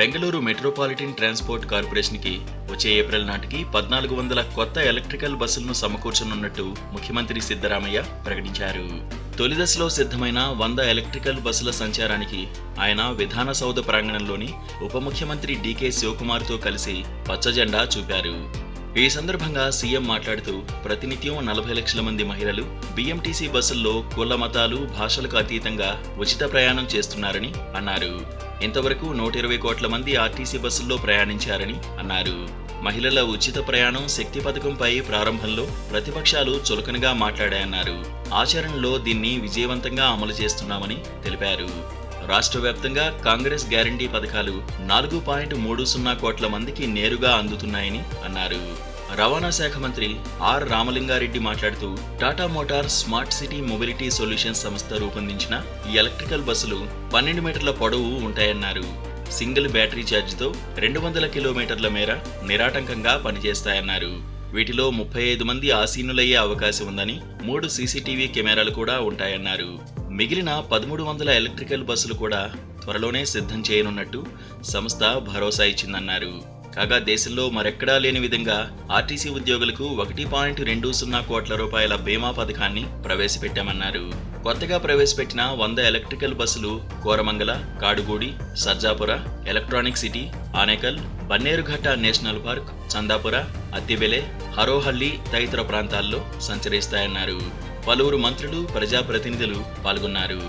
Bengaluru metropolitan transport కార్పొరేషన్కి వచ్చే April నాటికి 1400 కొత్త ఎలక్ట్రికల్ బస్సులను సమకూర్చనున్నట్టు ముఖ్యమంత్రి సిద్ధరామయ్య ప్రకటించారు. తొలి దశలో సిద్ధమైన 100 ఎలక్ట్రికల్ బస్సుల సంచారానికి ఆయన విధాన సౌధ ప్రాంగణంలోని ఉప ముఖ్యమంత్రి డీకే శివకుమార్తో కలిసి పచ్చజెండా చూపారు. ఈ సందర్భంగా సీఎం మాట్లాడుతూ ప్రతినిత్యం 40 లక్షల మంది మహిళలు బీఎంటీసీ బస్సుల్లో కుల మతాలు భాషలకు అతీతంగా ఉచిత ప్రయాణం చేస్తున్నారని అన్నారు. ఇంతవరకు 120 కోట్ల మంది ఆర్టీసీ బస్సుల్లో ప్రయాణించారని అన్నారు. మహిళల ఉచిత ప్రయాణం శక్తి పథకంపై ప్రారంభంలో ప్రతిపక్షాలు చులకనగా మాట్లాడాయన్నారు. ఆచరణలో దీన్ని విజయవంతంగా అమలు చేస్తున్నామని తెలిపారు. రాష్ట్ర వ్యాప్తంగా కాంగ్రెస్ గ్యారంటీ పథకాలు 4.30 కోట్ల మందికి నేరుగా అందుతున్నాయని అన్నారు. రవాణా శాఖ మంత్రి ఆర్ రామలింగారెడ్డి మాట్లాడుతూ Tata Motors smart city mobility solutions సంస్థ రూపొందించిన ఈ ఎలక్ట్రికల్ బస్సులు 12 మీటర్ల పొడవు ఉంటాయన్నారు. సింగిల్ బ్యాటరీ ఛార్జ్తో 200 కిలోమీటర్ల మేర నిరాటంకంగా పనిచేస్తాయన్నారు. వీటిలో 35 మంది ఆసీనులయ్యే అవకాశం ఉందని 3 సీసీటీవీ కెమెరాలు కూడా ఉంటాయన్నారు. మిగిలిన 1300 ఎలక్ట్రికల్ బస్సులు కూడా త్వరలోనే సిద్ధం చేయనున్నట్టు సంస్థ భరోసా ఇచ్చిందన్నారు. కాగా దేశంలో మరెక్కడా లేని విధంగా ఆర్టీసీ ఉద్యోగులకు 1.20 కోట్ల రూపాయల బీమా పథకాన్ని ప్రవేశపెట్టామన్నారు. కొత్తగా ప్రవేశపెట్టిన 100 ఎలక్ట్రికల్ బస్సులు Koramangala, Kadugodi, Sarjapura, Electronic City, Anekal, Bannerghatta National Park, Chandapura, Attibele, Harohalli తదితర ప్రాంతాల్లో సంచరిస్తాయన్నారు. పలువురు మంత్రులు, ప్రజాప్రతినిధులు పాల్గొన్నారు.